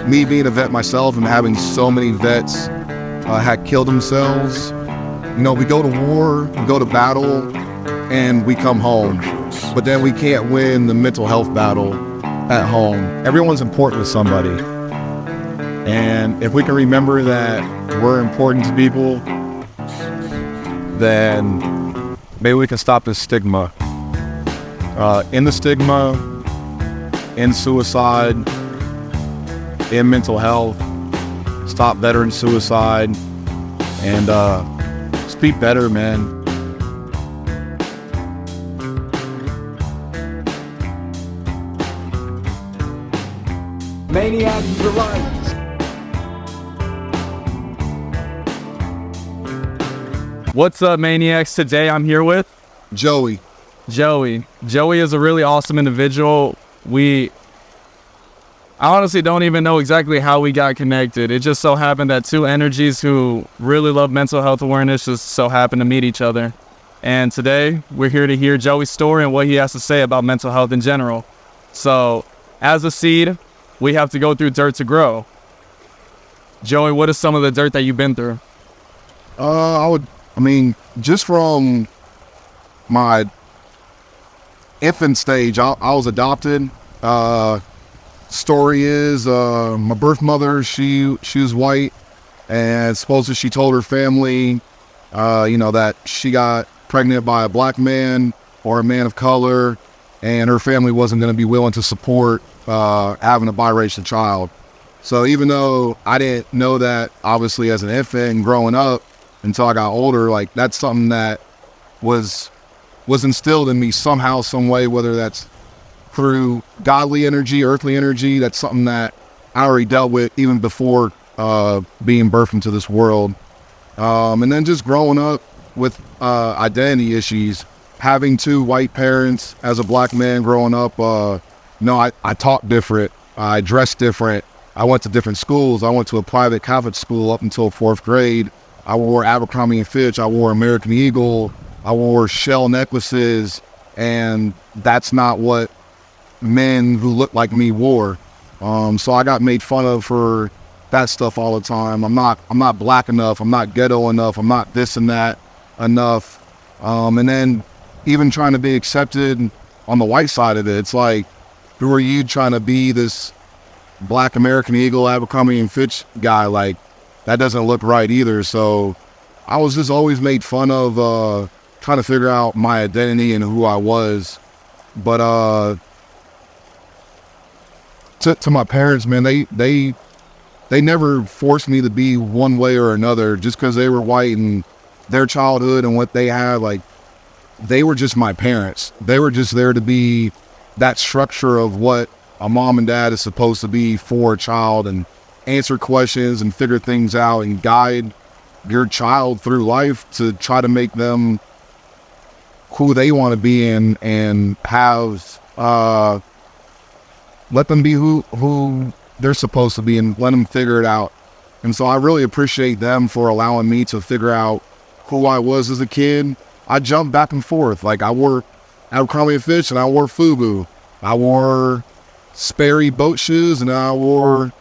me being a vet myself and having so many vets had killed themselves. We go to war, we go to battle, and we come home. But then we can't win the mental health battle at home. Everyone's important to somebody. And if we can remember that we're important to people, then maybe we can stop this stigma. In the stigma, in suicide, in mental health, stop veteran suicide, and just be better, man. Maniacs for life. What's up, Maniacs? Today I'm here with Joey. Joey is a really awesome individual. I honestly don't even know exactly how we got connected. It just so happened that two energies who really love mental health awareness just so happened to meet each other. And today we're here to hear Joey's story and what he has to say about mental health in general. So as a seed, we have to go through dirt to grow. Joey, what is some of the dirt that you've been through? Just from my infant stage, I was adopted. Story is, my birth mother, she was white, and supposedly she told her family, that she got pregnant by a black man or a man of color, and her family wasn't going to be willing to support having a biracial child. So even though I didn't know that, obviously, as an infant and growing up until I got older, like, that's something that was instilled in me somehow, some way, whether that's through godly energy, earthly energy. That's something that I already dealt with even before being birthed into this world. And then just growing up with identity issues, having two white parents as a black man growing up, I talk different, I dress different, I went to different schools. I went to a private Catholic school up until 4th grade. I wore Abercrombie and Fitch, I wore American Eagle, I wore shell necklaces, and that's not what men who looked like me wore. So I got made fun of for that stuff all the time. I'm not black enough, I'm not ghetto enough, I'm not this and that enough. And then even trying to be accepted on the white side of it, it's like, who are you trying to be this black American Eagle, Abercrombie and Fitch guy? Like, that doesn't look right either. So I was just always made fun of, trying to figure out my identity and who I was. But to my parents, man, they never forced me to be one way or another just because they were white and their childhood and what they had. Like, they were just my parents. They were just there to be that structure of what a mom and dad is supposed to be for a child, and answer questions and figure things out and guide your child through life to try to make them who they want to be and have let them be who they're supposed to be and let them figure it out. And so I really appreciate them for allowing me to figure out who I was as a kid. I jumped back and forth. Like, I wore Abercrombie and Fitch and I wore FUBU. I wore Sperry boat shoes and I wore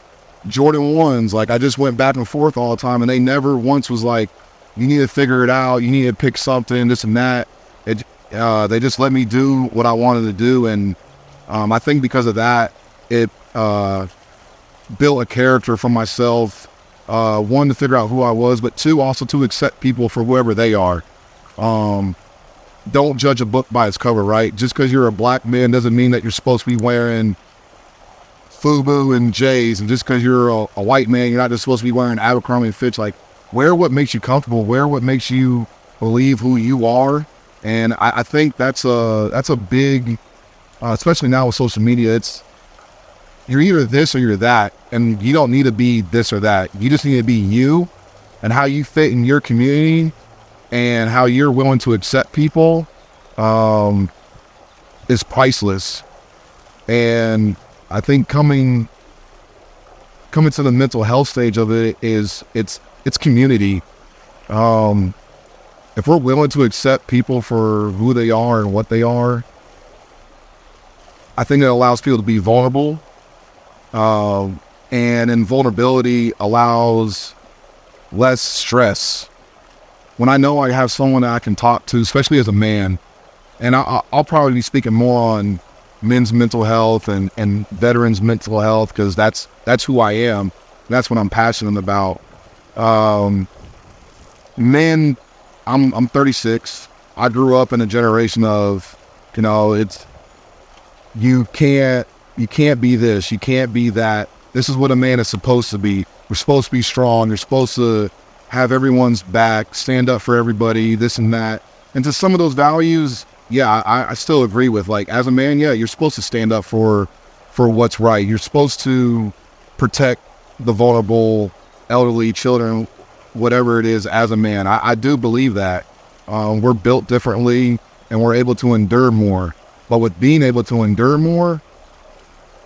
Jordan 1s. Like, I just went back and forth all the time, and they never once was like, you need to figure it out, you need to pick something, this and that. They just let me do what I wanted to do, and I think because of that, it built a character for myself. One, to figure out who I was, but two, also to accept people for whoever they are. Don't judge a book by its cover, right? Just because you're a black man doesn't mean that you're supposed to be wearing FUBU and J's, and just because you're a white man, you're not just supposed to be wearing Abercrombie and Fitch. Like, wear what makes you comfortable, wear what makes you believe who you are. And I think that's a big, especially now with social media, you're either this or you're that, and you don't need to be this or that. You just need to be you, and how you fit in your community and how you're willing to accept people is priceless. And I think coming to the mental health stage of it is it's community. If we're willing to accept people for who they are and what they are, I think it allows people to be vulnerable. And invulnerability allows less stress. When I know I have someone that I can talk to, especially as a man, and I'll probably be speaking more on men's mental health and veterans' mental health, because that's who I am. That's what I'm passionate about. Men, I'm 36. I grew up in a generation of, it's you can't be this, you can't be that. This is what a man is supposed to be. We're supposed to be strong. You're supposed to have everyone's back, stand up for everybody, this and that. And to some of those values, yeah, I still agree with. Like, as a man, yeah, you're supposed to stand up for what's right. You're supposed to protect the vulnerable, elderly, children, whatever it is. As a man, I do believe that we're built differently and we're able to endure more. But with being able to endure more,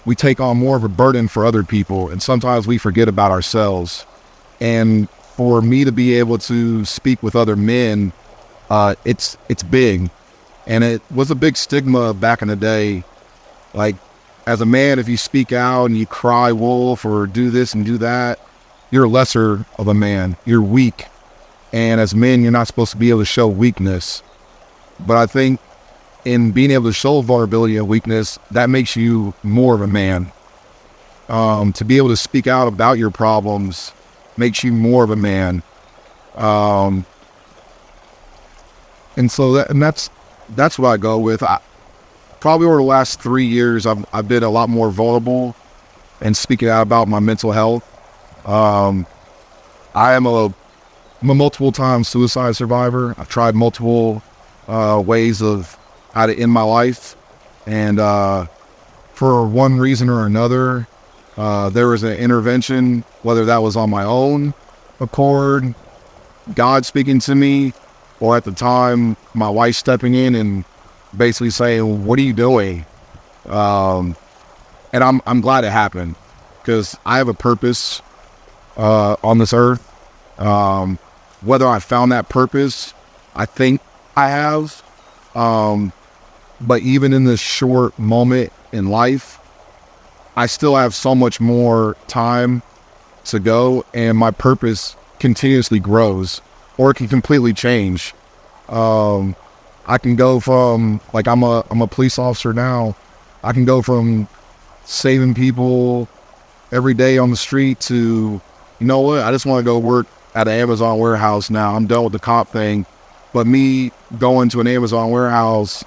we take on more of a burden for other people, and sometimes we forget about ourselves. And for me to be able to speak with other men, it's big. And it was a big stigma back in the day. Like, as a man, if you speak out and you cry wolf or do this and do that, you're lesser of a man. You're weak. And as men, you're not supposed to be able to show weakness. But I think in being able to show vulnerability and weakness, that makes you more of a man. To be able to speak out about your problems makes you more of a man. And so that's what I go with. Probably over the last 3 years, I've been a lot more vulnerable and speaking out about my mental health. I am a multiple time suicide survivor. I've tried multiple ways of how to end my life, and for one reason or another, there was an intervention, whether that was on my own accord, God speaking to me, or at the time my wife stepping in and basically saying, "What are you doing?" And I'm glad it happened, because I have a purpose on this earth. Whether I found that purpose, I think I have. But even in this short moment in life, I still have so much more time to go, and my purpose continuously grows, or it can completely change. I can go from, like, I'm a police officer now. I can go from saving people every day on the street to, you know what, I just want to go work at an Amazon warehouse now. I'm done with the cop thing. But me going to an Amazon warehouse,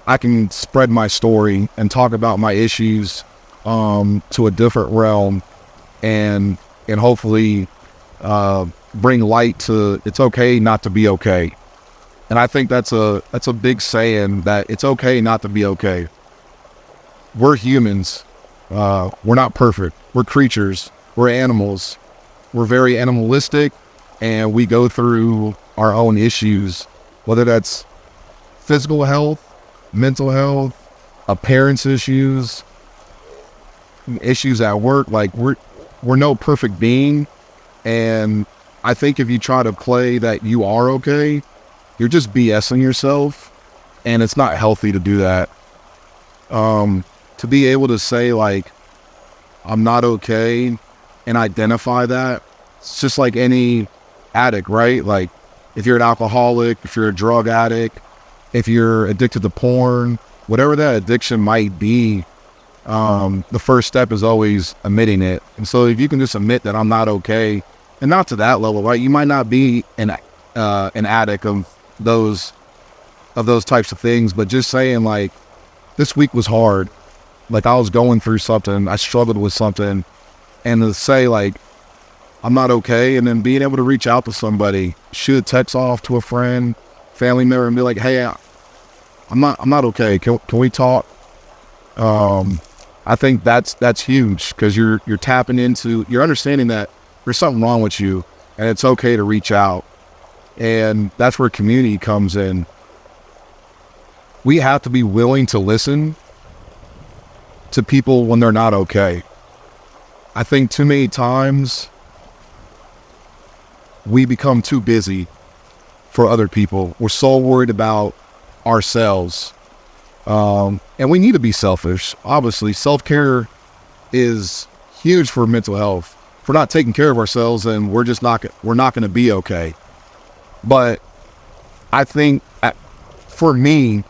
I can spread my story and talk about my issues to a different realm, and hopefully bring light to it's okay not to be okay. And I think that's a big saying, that it's okay not to be okay. We're humans. We're not perfect. We're creatures. We're animals. We're very animalistic, and we go through our own issues, whether that's physical health, mental health, appearance issues at work. Like, we're no perfect being. And I think if you try to play that you are okay, you're just BSing yourself, and it's not healthy to do that. To be able to say, like, I'm not okay, and identify that, it's just like any addict, right? Like, if you're an alcoholic, if you're a drug addict, if you're addicted to porn, whatever that addiction might be, the first step is always admitting it. And so if you can just admit that I'm not okay, and not to that level, right? You might not be an addict of those types of things, but just saying, like, this week was hard. Like, I was going through something, I struggled with something, and to say, like, I'm not okay, and then being able to reach out to somebody, shoot a text off to a friend, family member, and be like, hey, I'm not okay. Can we talk? I think that's huge, because you're tapping into, you're understanding that there's something wrong with you, and it's okay to reach out. And that's where community comes in. We have to be willing to listen to people when they're not okay. I think too many times we become too busy for other people. We're so worried about ourselves. And we need to be selfish. Obviously, self-care is huge for mental health. If we're not taking care of ourselves, then we're not going to be okay. But I think for me,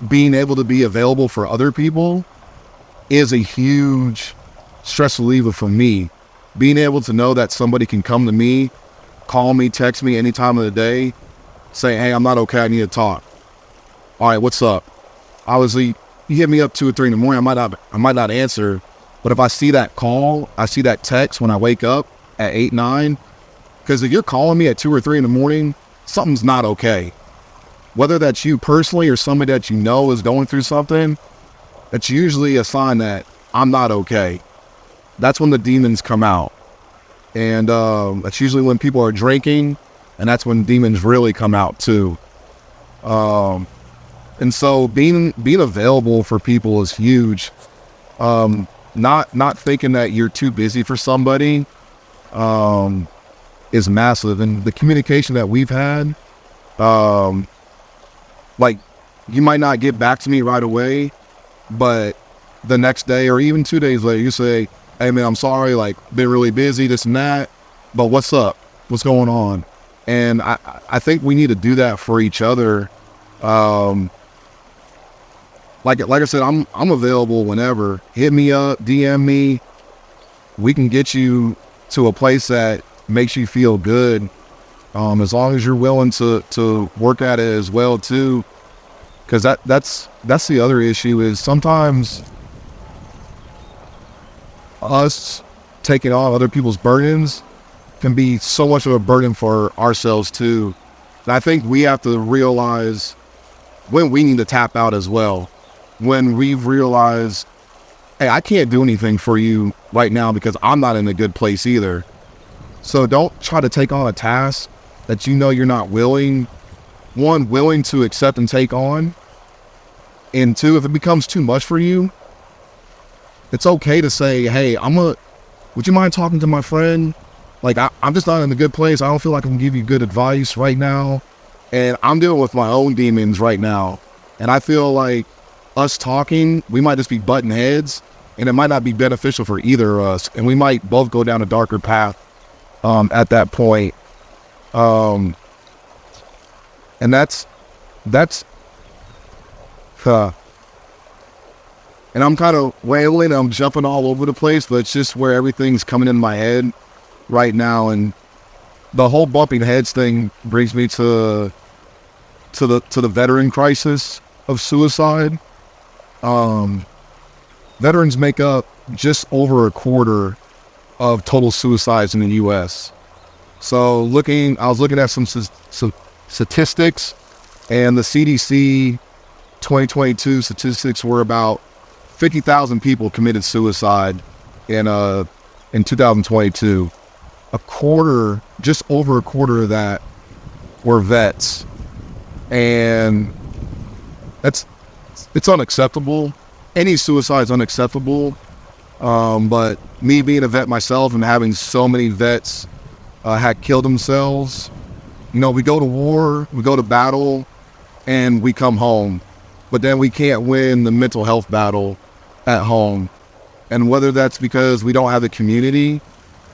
being able to be available for other people is a huge stress reliever for me. Being able to know that somebody can come to me, call me, text me any time of the day, say, hey, I'm not okay, I need to talk. All right, what's up? Obviously, you hit me up 2 or 3 in the morning, I might not answer, but if I see that call, I see that text when I wake up at 8, 9, because if you're calling me at 2 or 3 in the morning, something's not okay. Whether that's you personally or somebody that you know is going through something, that's usually a sign that I'm not okay. That's when the demons come out. And that's usually when people are drinking, and that's when demons really come out too. And so being available for people is huge. Not thinking that you're too busy for somebody is massive. And the communication that we've had, like, you might not get back to me right away, but the next day or even 2 days later, you say, hey man, I'm sorry, like, been really busy, this and that, but what's up? What's going on? And I think we need to do that for each other. Like I said, I'm available whenever. Hit me up, DM me. We can get you to a place that makes you feel good. As long as you're willing to work at it as well too. Because that's the other issue is sometimes us taking on other people's burdens can be so much of a burden for ourselves too. And I think we have to realize when we need to tap out as well. When we've realized, hey, I can't do anything for you right now because I'm not in a good place either. So don't try to take on a task that you know you're not willing to accept and take on. And 2, if it becomes too much for you, it's okay to say, hey, would you mind talking to my friend? Like, I'm just not in a good place. I don't feel like I can give you good advice right now. And I'm dealing with my own demons right now. And I feel like us talking, we might just be butting heads, and it might not be beneficial for either of us. And we might both go down a darker path at that point. And that's and I'm kind of wailing, I'm jumping all over the place, but it's just where everything's coming in my head right now. And the whole bumping heads thing brings me to the veteran crisis of suicide. Veterans make up just over a quarter of total suicides in the U.S. So I was looking at some statistics, and the CDC 2022 statistics were about 50,000 people committed suicide in 2022. Just over a quarter of that were vets, and it's unacceptable. Any suicide is unacceptable. But me being a vet myself and having so many vets had killed themselves, we go to war, we go to battle, and we come home. But then we can't win the mental health battle at home. And whether that's because we don't have the community,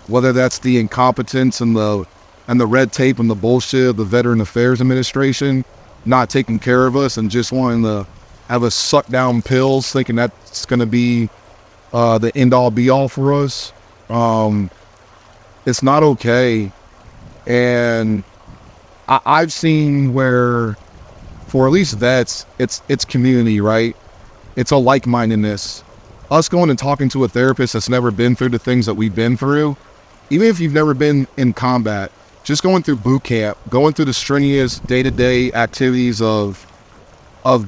whether that's the incompetence and the red tape and the bullshit of the Veteran Affairs Administration not taking care of us and just wanting to have us suck down pills, thinking that's going to be the end-all be-all for us. It's not okay. And I've seen where, for at least vets, it's community, right? It's a like-mindedness. Us going and talking to a therapist that's never been through the things that we've been through, even if you've never been in combat, just going through boot camp, going through the strenuous day-to-day activities of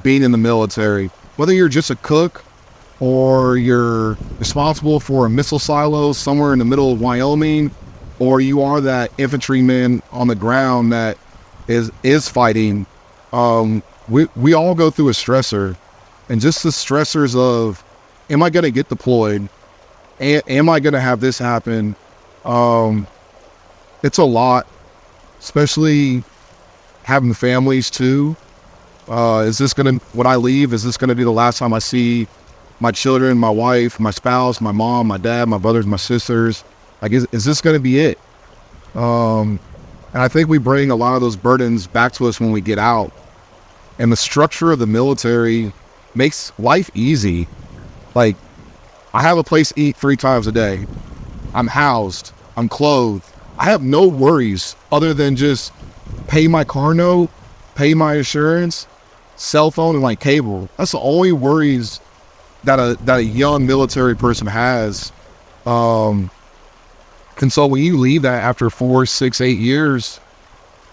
being in the military, whether you're just a cook or you're responsible for a missile silo somewhere in the middle of Wyoming, or you are that infantryman on the ground that is fighting, we all go through a stressor. And just the stressors of, am I going to get deployed? Am I going to have this happen? It's a lot, especially having families too. When I leave, is this going to be the last time I see my children, my wife, my spouse, my mom, my dad, my brothers, my sisters. Like, is this going to be it? And I think we bring a lot of those burdens back to us when we get out. And the structure of the military makes life easy. Like, I have a place to eat 3 times a day. I'm housed. I'm clothed. I have no worries other than just pay my car note, pay my insurance, cell phone, and like cable. That's the only worries that a young military person has. And so when you leave that after 4, 6, 8 years,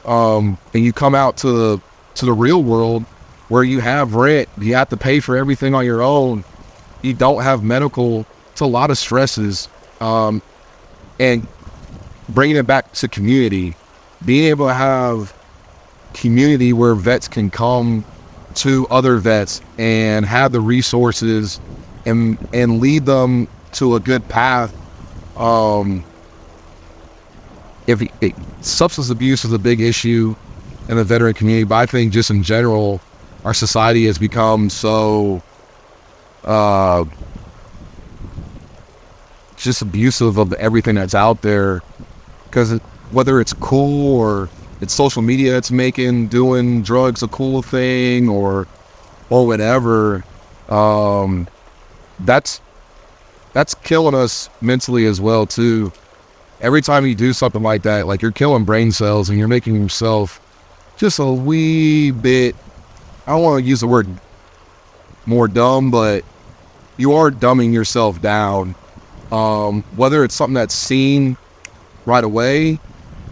and you come out to the real world where you have rent, you have to pay for everything on your own, you don't have medical, it's a lot of stresses. And bringing it back to community, being able to have community where vets can come to other vets and have the resources and lead them to a good path. Substance abuse is a big issue in the veteran community, but I think just in general, our society has become so just abusive of everything that's out there, because whether it's cool or it's social media, it's making doing drugs a cool thing or whatever. That's killing us mentally as well too. Every time you do something like that, like, you're killing brain cells and you're making yourself just a wee bit, I don't want to use the word more dumb, but you are dumbing yourself down. Whether it's something that's seen right away,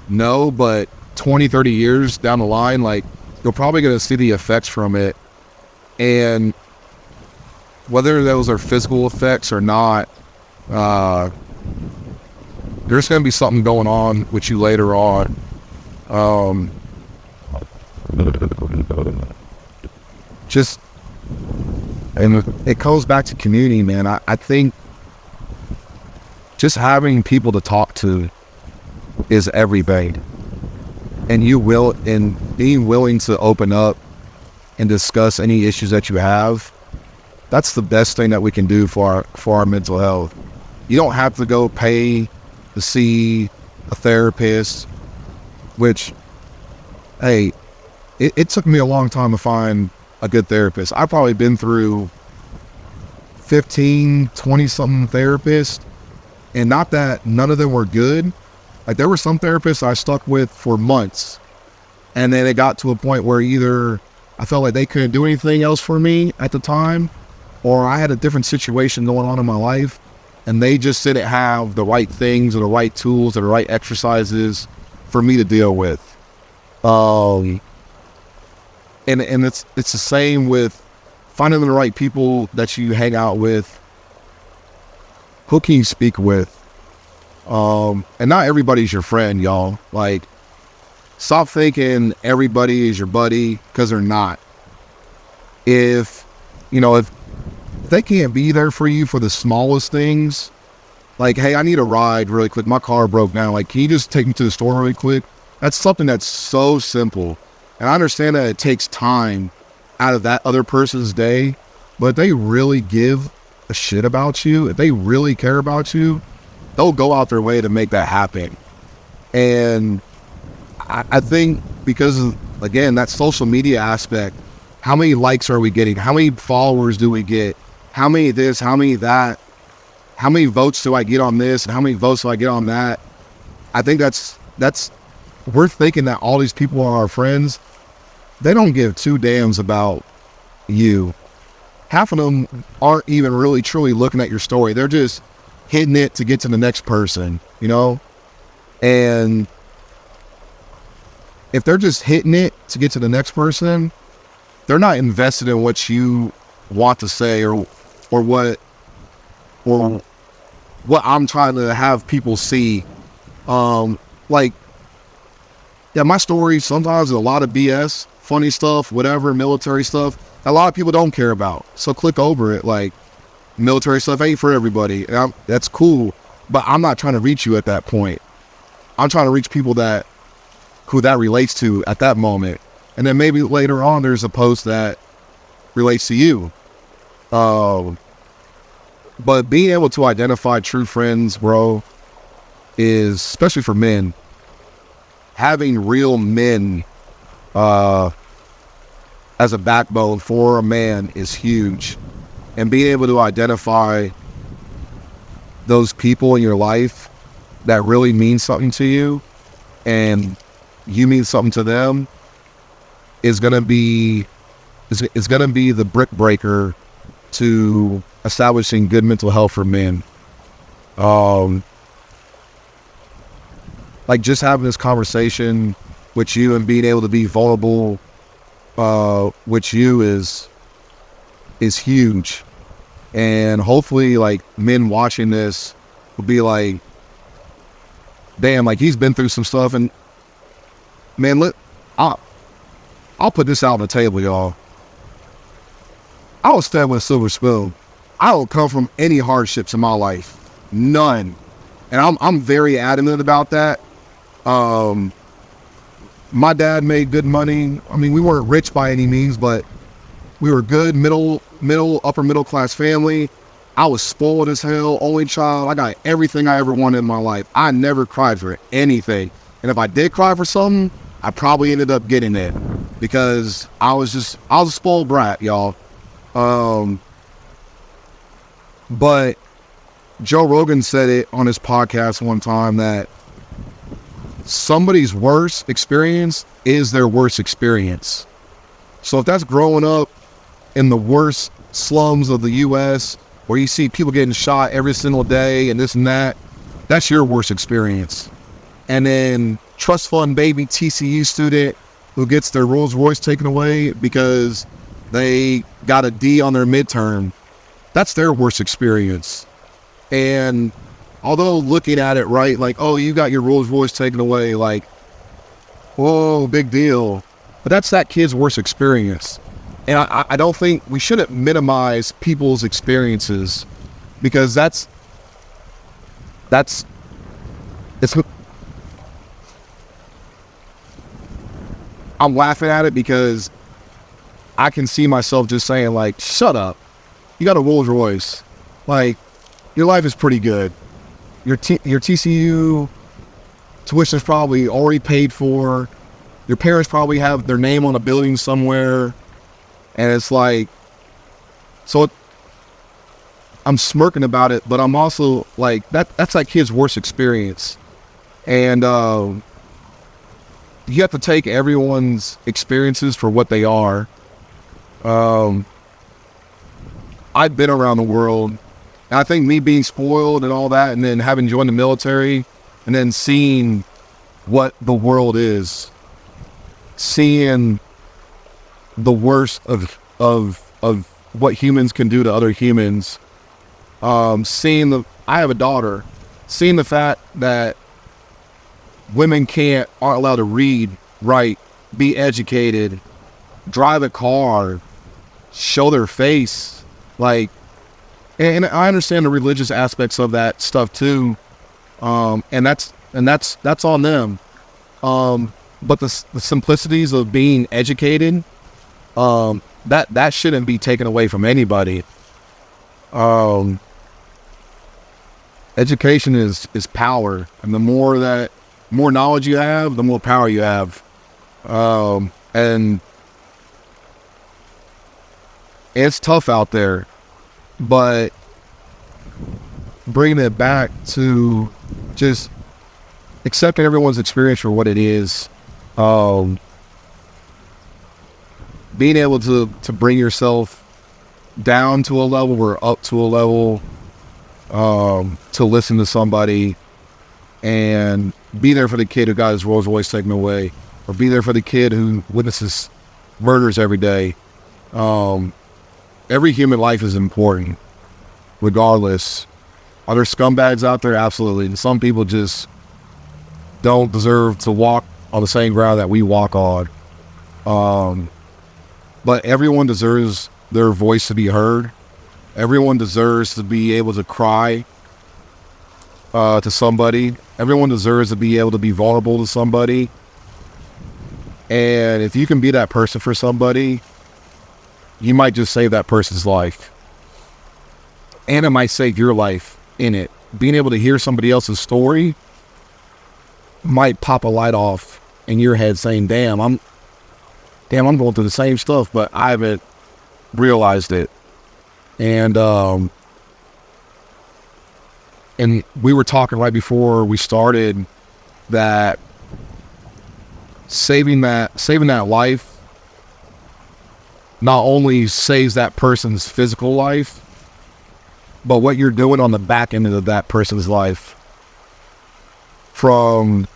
no, but 20, 30 years down the line, like, you're probably going to see the effects from it. And whether those are physical effects or not, there's going to be something going on with you later on. And it goes back to community, man. I think just having people to talk to is everything. And being willing to open up and discuss any issues that you have, that's the best thing that we can do for our mental health. You don't have to go pay to see a therapist, which, hey, it took me a long time to find a good therapist. I've probably been through 15, 20 something therapists, and not that none of them were good. Like, there were some therapists I stuck with for months, and then it got to a point where either I felt like they couldn't do anything else for me at the time, or I had a different situation going on in my life, and they just didn't have the right things or the right tools or the right exercises for me to deal with. And it's the same with finding the right people that you hang out with. Who can you speak with? And not everybody's your friend, y'all. Like, stop thinking everybody is your buddy, because they're not. If they can't be there for you for the smallest things, like, hey, I need a ride really quick, my car broke down, like, can you just take me to the store really quick? That's something that's so simple. And I understand that it takes time out of that other person's day, but if they really give a shit about you, if they really care about you, they'll go out their way to make that happen. And I think because of, again, that social media aspect, how many likes are we getting? How many followers do we get? How many this, how many that? How many votes do I get on this? And how many votes do I get on that? I think that's we're thinking that all these people are our friends. They don't give two damns about you. Half of them aren't even really truly looking at your story. They're just hitting it to get to the next person, And if they're just hitting it to get to the next person, they're not invested in what you want to say or what I'm trying to have people see. My story sometimes is a lot of BS, funny stuff, whatever, military stuff. A lot of people don't care about. So click over it. Like, military stuff ain't for everybody. And that's cool, but I'm not trying to reach you at that point. I'm trying to reach people who that relates to at that moment. And then maybe later on there's a post that relates to you. But being able to identify true friends, bro, is, especially for men, having real men as a backbone for a man is huge. And being able to identify those people in your life that really mean something to you and you mean something to them is gonna be the brick breaker to establishing good mental health for men. Like just having this conversation with you and being able to be vulnerable with you is huge. And hopefully, like, men watching this will be like, damn, like, he's been through some stuff. And man, I'll put this out on the table, y'all. I was fed with a silver spoon. I don't come from any hardships in my life, none. And I'm very adamant about that. My dad made good money. I mean, we weren't rich by any means, but we were good, upper middle class family. I was spoiled as hell, only child. I got everything I ever wanted in my life. I never cried for anything. And if I did cry for something, I probably ended up getting it because I was a spoiled brat, y'all. But Joe Rogan said it on his podcast one time that somebody's worst experience is their worst experience. So if that's growing up in the worst slums of the U.S., where you see people getting shot every single day and this and that, that's your worst experience. And then trust fund baby TCU student who gets their Rolls Royce taken away because they got a D on their midterm, that's their worst experience. And although looking at it, right, like, oh, you got your Rolls Royce taken away, like, whoa, big deal. But that's that kid's worst experience. And I don't think we shouldn't minimize people's experiences because it's I'm laughing at it because I can see myself just saying, like, shut up. You got a Rolls Royce. Like, your life is pretty good. Your TCU tuition is probably already paid for. Your parents probably have their name on a building somewhere. And it's like, so I'm smirking about it, but I'm also like, that's that kid's worst experience. And you have to take everyone's experiences for what they are. I've been around the world. And I think me being spoiled and all that, and then having joined the military, and then seeing what the world is, seeing the worst of what humans can do to other humans, I have a daughter, seeing the fact that women aren't allowed to read, write, be educated, drive a car, show their face, like, and I understand the religious aspects of that stuff too, and that's on them. But the simplicities of being educated, that shouldn't be taken away from anybody. Education is power, and the more knowledge you have, the more power you have. And it's tough out there, but bringing it back to just accepting everyone's experience for what it is, being able to bring yourself down to a level or up to a level, to listen to somebody and be there for the kid who got his Rolls Royce taken away, or be there for the kid who witnesses murders every day. Every human life is important, regardless. Are there scumbags out there? Absolutely. And some people just don't deserve to walk on the same ground that we walk on. But everyone deserves their voice to be heard. Everyone deserves to be able to cry to somebody. Everyone deserves to be able to be vulnerable to somebody. And if you can be that person for somebody, you might just save that person's life. and it might save your life in it. Being able to hear somebody else's story might pop a light off in your head saying, damn, I'm going through the same stuff, but I haven't realized it. And we were talking right before we started that saving that life not only saves that person's physical life, but what you're doing on the back end of that person's life. From,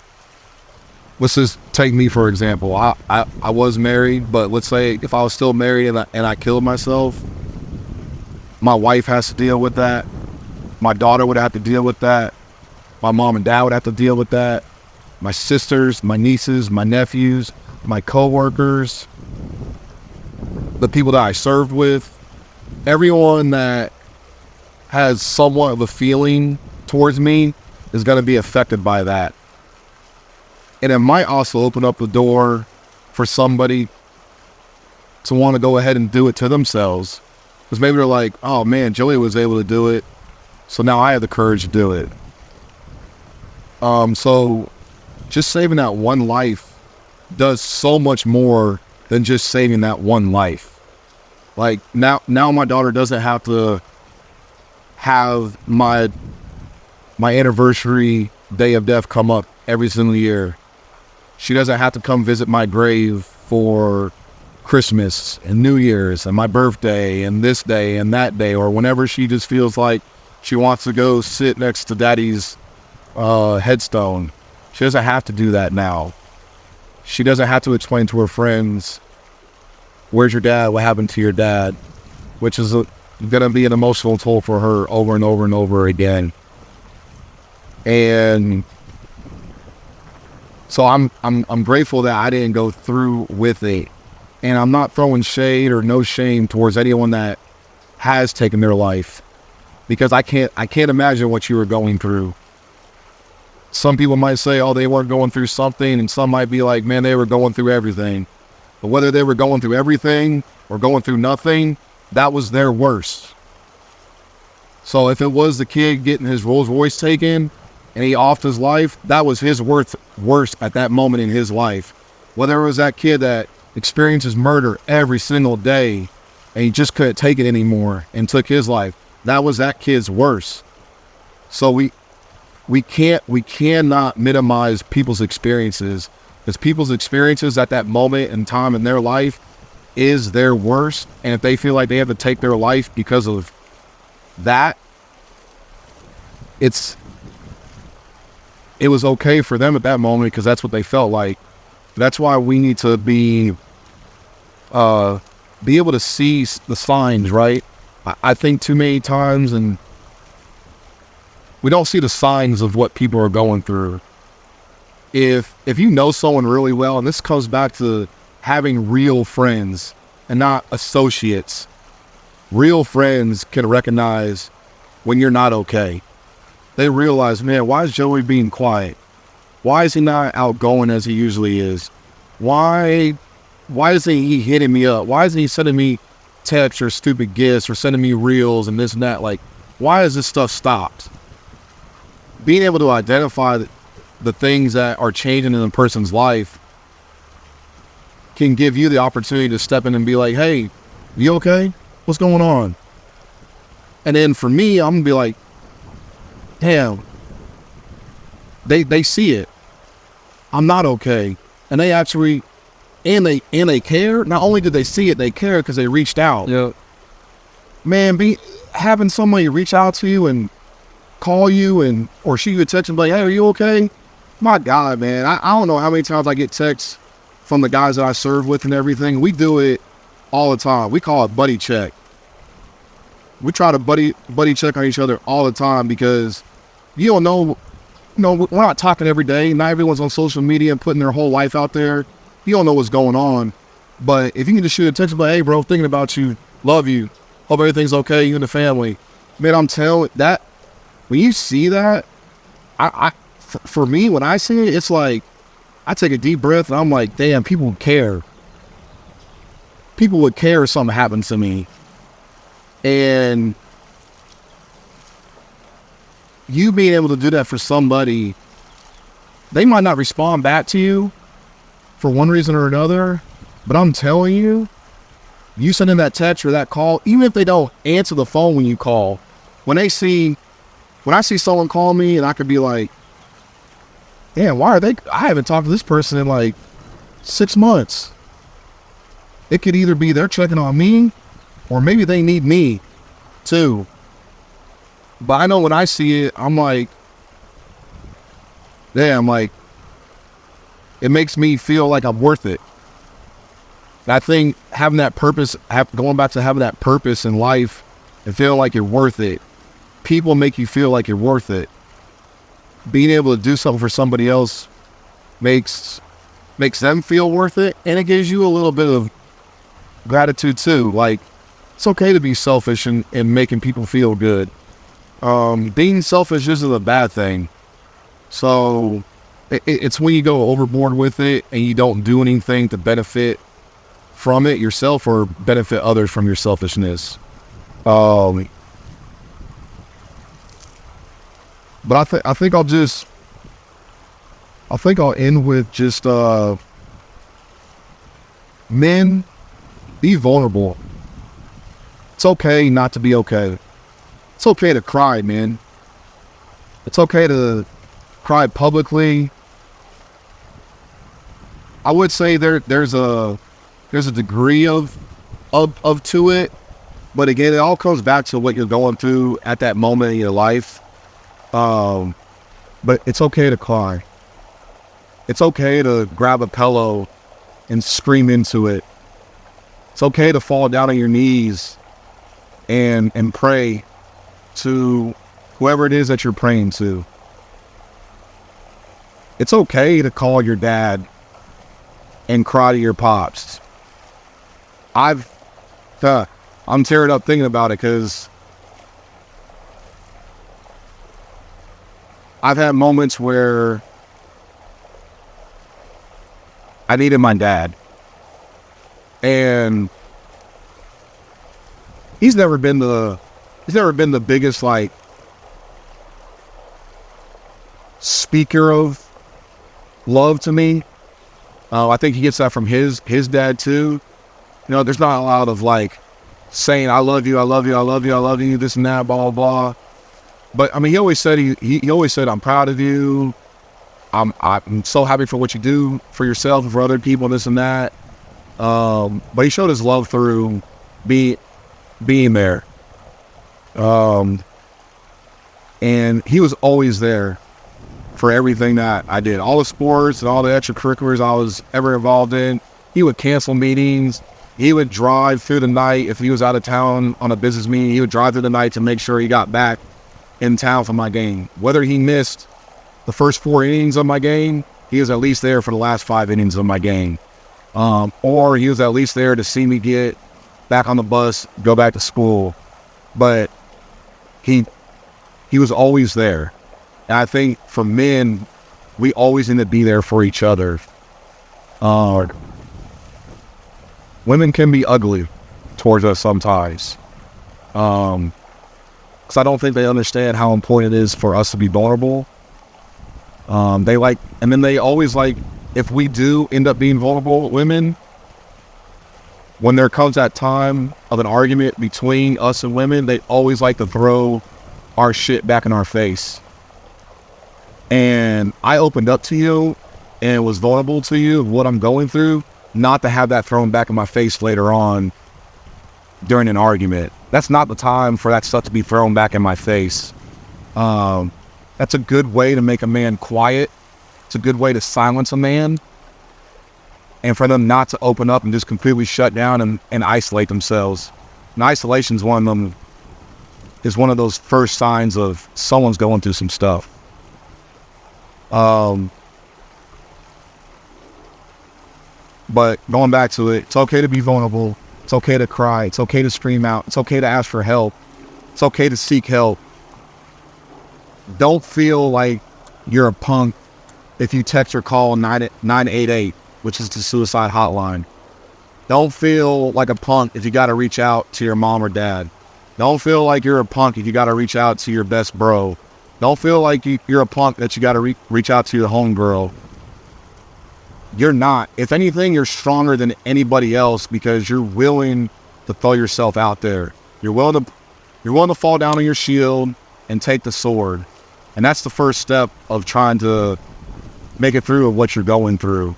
let's just take me for example. I was married, but let's say if I was still married and I killed myself, my wife has to deal with that. My daughter would have to deal with that. My mom and dad would have to deal with that. My sisters, my nieces, my nephews, my coworkers, the people that I served with, everyone that has somewhat of a feeling towards me is going to be affected by that. And it might also open up the door for somebody to want to go ahead and do it to themselves. Because maybe they're like, oh man, Joey was able to do it, so now I have the courage to do it. So just saving that one life does so much more than just saving that one life. Like now my daughter doesn't have to have my anniversary day of death come up every single year. She doesn't have to come visit my grave for Christmas and New Year's and my birthday and this day and that day, or whenever she just feels like she wants to go sit next to daddy's headstone. She doesn't have to do that now. She doesn't have to explain to her friends, where's your dad? What happened to your dad? Which is going to be an emotional toll for her over and over and over again. And so I'm grateful that I didn't go through with it. And I'm not throwing shade or no shame towards anyone that has taken their life, because I can't imagine what you were going through. Some people might say, oh, they weren't going through something, and some might be like, man, they were going through everything. But whether they were going through everything or going through nothing, that was their worst. So if it was the kid getting his Rolls Royce taken and he offed his life, that was his worst at that moment in his life. Whether it was that kid that experiences murder every single day and he just couldn't take it anymore and took his life, that was that kid's worst. So we cannot minimize people's experiences, because people's experiences at that moment in time in their life is their worst. And if they feel like they have to take their life because of that, it was okay for them at that moment, because that's what they felt like. That's why we need to be able to see the signs, right? I think too many times, and we don't see the signs of what people are going through. If you know someone really well, and this comes back to having real friends and not associates, real friends can recognize when you're not okay. They realize, man, why is Joey being quiet? Why is he not outgoing as he usually is? Why isn't he hitting me up? Why isn't he sending me texts or stupid gifts or sending me reels and this and that? Like, why is this stuff stopped? Being able to identify the things that are changing in a person's life can give you the opportunity to step in and be like, hey, you okay? What's going on? And then for me, I'm gonna be like, damn, they see it. I'm not okay. And they actually, and they care. Not only did they see it, they care because they reached out. Yeah. Man, having somebody reach out to you and call you or shoot you a text and be like, hey, are you okay? My God, man, I don't know how many times I get texts from the guys that I serve with and everything. We do it all the time. We call it buddy check. We try to buddy check on each other all the time, because you don't know, we're not talking every day. Not everyone's on social media and putting their whole life out there. You don't know what's going on. But if you can just shoot a text like, hey, bro, thinking about you, love you, hope everything's okay, you and the family. Man, I'm telling that, when you see that, for me, when I see it, it's like, I take a deep breath and I'm like, damn, people care. People would care if something happened to me. And you being able to do that for somebody, they might not respond back to you for one reason or another, but I'm telling you, you sending that text or that call, even if they don't answer the phone when you call, when I see someone call me and I could be like, damn, I haven't talked to this person in like 6 months. It could either be they're checking on me or maybe they need me too. But I know when I see it, I'm like, damn, like, it makes me feel like I'm worth it. And I think having that purpose, going back to having that purpose in life and feeling like you're worth it, people make you feel like you're worth it. Being able to do something for somebody else makes them feel worth it, and it gives you a little bit of gratitude too. Like, it's okay to be selfish and making people feel good. Being selfish isn't a bad thing. So it's when you go overboard with it and you don't do anything to benefit from it yourself or benefit others from your selfishness. But I think I'll end with just men, be vulnerable. It's okay not to be okay. It's okay to cry, man. It's okay to cry publicly. I would say there's a degree of to it, but again, it all comes back to what you're going through at that moment in your life. But it's okay to cry. It's okay to grab a pillow and scream into it. It's okay to fall down on your knees and pray to whoever it is that you're praying to. It's okay to call your dad and cry to your pops. I'm tearing up thinking about it because I've had moments where I needed my dad, and he's never been the biggest like speaker of love to me. I think he gets that from his dad too. You know, there's not a lot of like saying I love you, I love you, I love you, I love you, this and that, blah blah blah. But I mean, he always said he always said, I'm proud of you. I'm so happy for what you do for yourself and for other people, this and that. But he showed his love through being there. And he was always there for everything that I did. All the sports and all the extracurriculars I was ever involved in. He would cancel meetings. He would drive through the night. If he was out of town on a business meeting, he would drive through the night to make sure he got back in town for my game. Whether he missed the first 4 innings of my game, he was at least there for the last 5 innings of my game. Or he was at least there to see me get back on the bus, go back to school. But he was always there. And I think for men, we always need to be there for each other. Women can be ugly towards us sometimes. Because I don't think they understand how important it is for us to be vulnerable. They always like, if we do end up being vulnerable with women, when there comes that time of an argument between us and women, they always like to throw our shit back in our face. And I opened up to you and was vulnerable to you of what I'm going through, not to have that thrown back in my face later on during an argument. That's not the time for that stuff to be thrown back in my face. That's a good way to make a man quiet. It's a good way to silence a man. And for them not to open up and just completely shut down and isolate themselves. And isolation is one of those first signs of someone's going through some stuff. But going back to it, it's okay to be vulnerable. It's okay to cry. It's okay to scream out. It's okay to ask for help. It's okay to seek help. Don't feel like you're a punk if you text or call 988, which is the suicide hotline. Don't feel like a punk if you got to reach out to your mom or dad. Don't feel like you're a punk if you got to reach out to your best bro Don't feel like you're a punk that you got to reach out to your homegirl. You're not. If anything, you're stronger than anybody else because you're willing to throw yourself out there. You're willing to fall down on your shield and take the sword. And that's the first step of trying to make it through of what you're going through.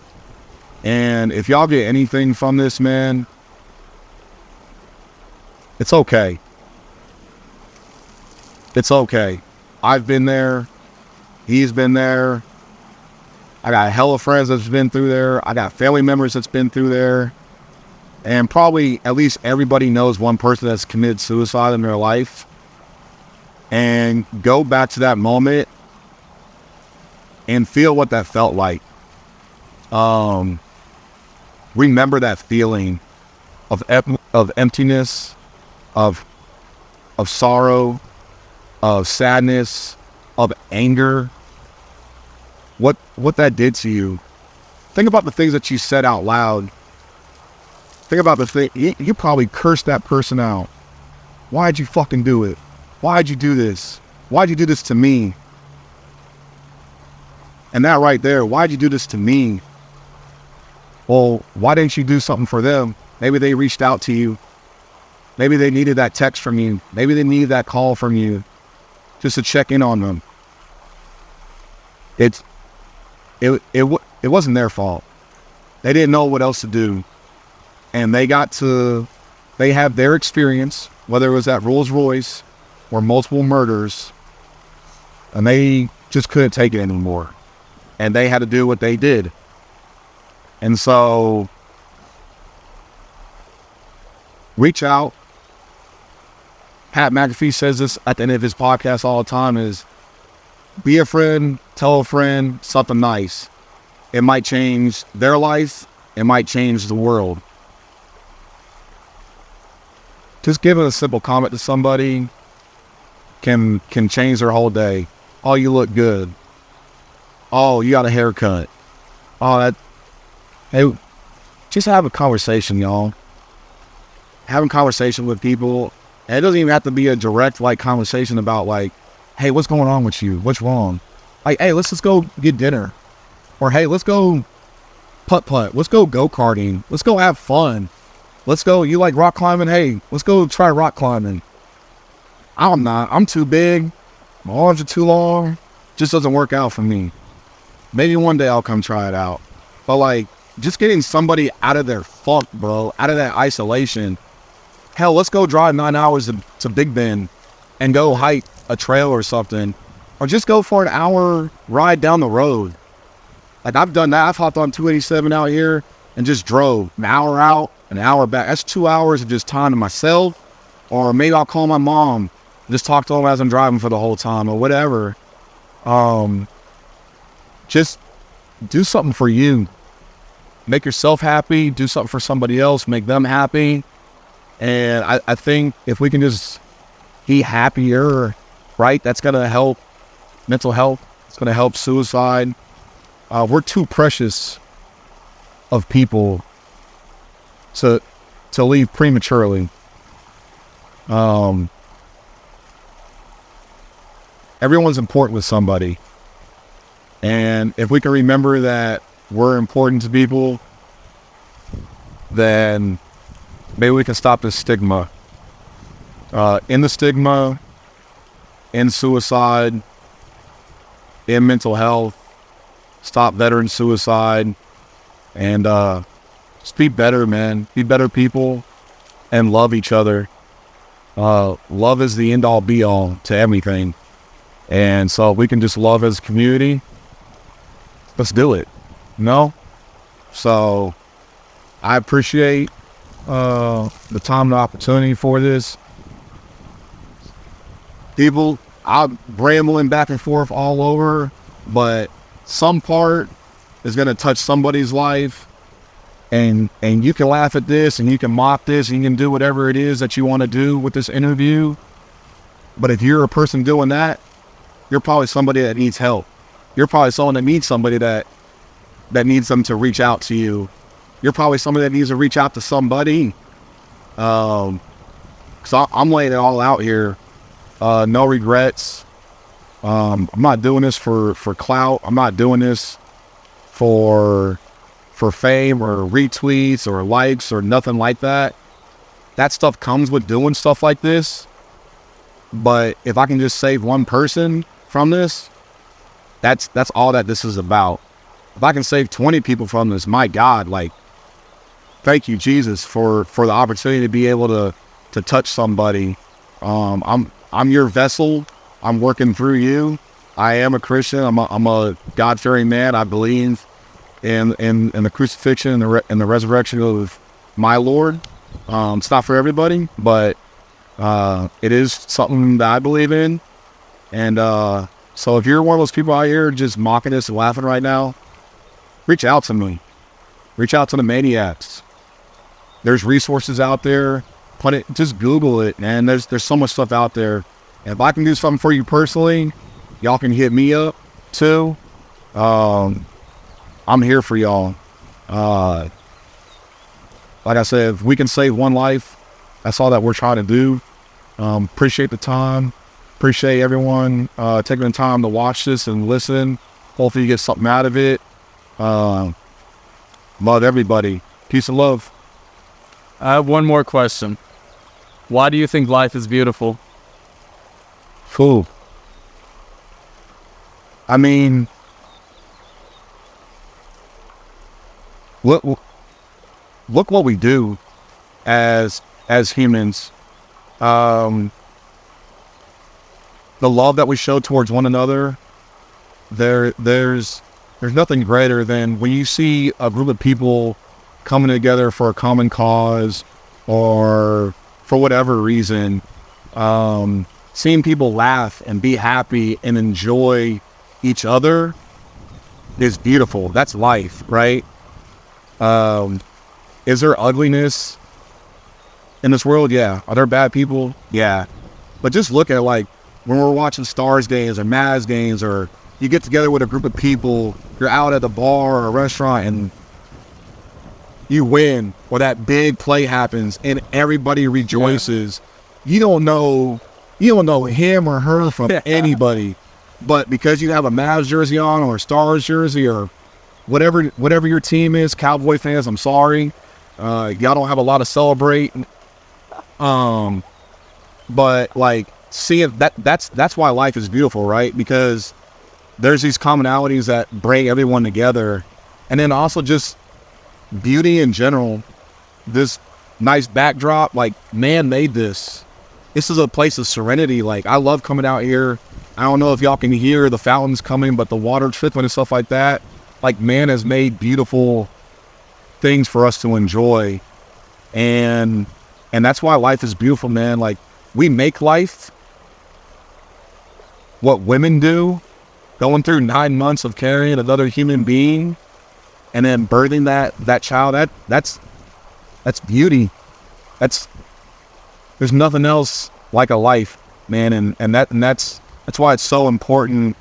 And if y'all get anything from this, man, it's okay. It's okay. I've been there. He's been there. I got hella friends that's been through there. I got family members that's been through there. And probably at least everybody knows one person that's committed suicide in their life. And go back to that moment and feel what that felt like. Remember that feeling of emptiness, of sorrow, of sadness, of anger. What that did to you. Think about the things that you said out loud. Think about the thing, you probably cursed that person out. Why'd you fucking do it? Why'd you do this? Why'd you do this to me? And that right there, why'd you do this to me? Well, why didn't you do something for them? Maybe they reached out to you. Maybe they needed that text from you. Maybe they needed that call from you just to check in on them. It wasn't their fault. They didn't know what else to do. And they had their experience, whether it was at Rolls Royce or multiple murders, and they just couldn't take it anymore. And they had to do what they did. And so, reach out. Pat McAfee says this at the end of his podcast all the time is, be a friend, tell a friend something nice. It might change their life. It might change the world. Just giving a simple comment to somebody can change their whole day. Oh, you look good. Oh, you got a haircut. Oh, hey, just have a conversation, y'all. Having conversation with people, and it doesn't even have to be a direct conversation about hey, what's going on with you? What's wrong? Hey, let's just go get dinner. Or hey, let's go putt-putt. Let's go go-karting. Let's go have fun. Let's go, you like rock climbing? Hey, let's go try rock climbing. I'm not. I'm too big. My arms are too long. Just doesn't work out for me. Maybe one day I'll come try it out. But just getting somebody out of their funk, bro, out of that isolation. Hell, let's go drive 9 hours to Big Bend and go hike a trail or something. Or just go for an hour ride down the road. I've done that. I've hopped on 287 out here and just drove an hour out, an hour back. That's 2 hours of just time to myself. Or maybe I'll call my mom, just talk to them as I'm driving for the whole time or whatever. Just do something for you. Make yourself happy. Do something for somebody else. Make them happy. And I think if we can just be happier, right? That's going to help mental health. It's going to help suicide. We're too precious of people to leave prematurely. Everyone's important with somebody. And if we can remember that we're important to people, then maybe we can stop this stigma. In the stigma, in suicide, in mental health, stop veteran suicide, and just be better, man. Be better people and love each other. Love is the end-all be-all to everything. And so if we can just love as a community, let's do it. So I appreciate the time and the opportunity for this. People, I'm rambling back and forth all over, but some part is going to touch somebody's life, and you can laugh at this and you can mock this and you can do whatever it is that you want to do with this interview. But if you're a person doing that, you're probably somebody that needs help. You're probably someone that needs somebody that needs them to reach out to you. You're probably somebody that needs to reach out to somebody. So I'm laying it all out here. No regrets. I'm not doing this for clout. I'm not doing this for fame or retweets or likes or nothing like that. That stuff comes with doing stuff like this. But if I can just save one person from this, that's all that this is about. If I can save 20 people from this, my God, like, thank you, Jesus, for the opportunity to be able to touch somebody. I'm your vessel. I'm working through you. I am a Christian. I'm a God-fearing man. I believe in the crucifixion and the resurrection of my Lord. It's not for everybody, but it is something that I believe in. And so if you're one of those people out here just mocking us and laughing right now, reach out to me. Reach out to the Maniacs. There's resources out there. Just Google it, man. There's so much stuff out there. And if I can do something for you personally, y'all can hit me up too. I'm here for y'all. Like I said, if we can save one life, that's all that we're trying to do. Appreciate the time. Appreciate everyone taking the time to watch this and listen. Hopefully you get something out of it. Love everybody. Peace and love. I have one more question. Why do you think life is beautiful? Cool. I mean, look what we do as humans. The love that we show towards one another. There's nothing greater than when you see a group of people coming together for a common cause or for whatever reason. Seeing people laugh and be happy and enjoy each other is beautiful. That's life, right? Is there ugliness in this world? Yeah. Are there bad people? Yeah. But just look at, like, when we're watching Stars games or Mavs games, or you get together with a group of people, you're out at a bar or a restaurant and you win, or that big play happens and everybody rejoices. Yeah. You don't know him or her from anybody, but because you have a Mavs jersey on or a Stars jersey or whatever your team is, Cowboy fans, I'm sorry, y'all don't have a lot to celebrate. But like, seeing that's why life is beautiful, right? Because there's these commonalities that bring everyone together, and then also just beauty in general. This nice backdrop, like, man made this. This is a place of serenity. Like, I love coming out here. I don't know if y'all can hear the fountains coming, but the water trickling and stuff like that. Like, man has made beautiful things for us to enjoy, and that's why life is beautiful, man. Like, we make life. What women do, going through 9 months of carrying another human being and then birthing that child, that's beauty. There's nothing else like a life, man. And that's why it's so important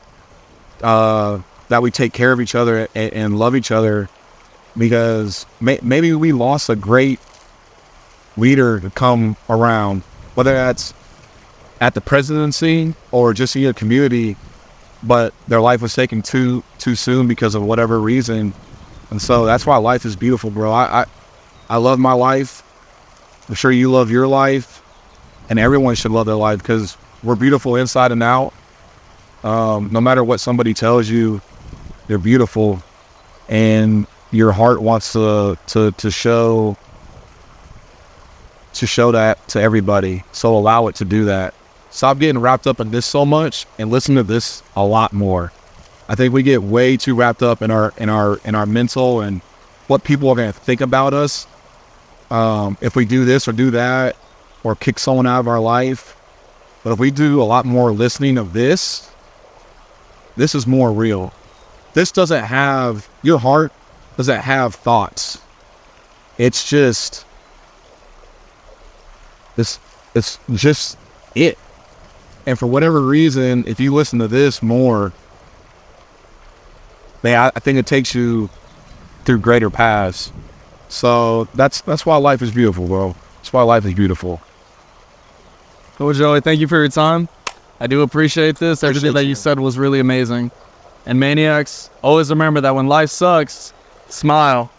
that we take care of each other and love each other, because maybe we lost a great leader to come around, whether that's at the presidency or just in your community, but their life was taken too soon because of whatever reason. And so that's why life is beautiful, bro. I love my life. I'm sure you love your life, and everyone should love their life, because we're beautiful inside and out. No matter what somebody tells you, they're beautiful, and your heart wants to show that to everybody. So allow it to do that. Stop getting wrapped up in this so much and listen to this a lot more. I think we get way too wrapped up in our mental and what people are going to think about us if we do this or do that or kick someone out of our life. But if we do a lot more listening of this is more real. This doesn't have, your heart doesn't have thoughts. It's just it's just it. And for whatever reason, if you listen to this more, man, I think it takes you through greater paths. So that's why life is beautiful, bro. That's why life is beautiful. Cool, Joey. Thank you for your time. I do appreciate this. Everything that you said was really amazing. And Maniacs, always remember that when life sucks, smile.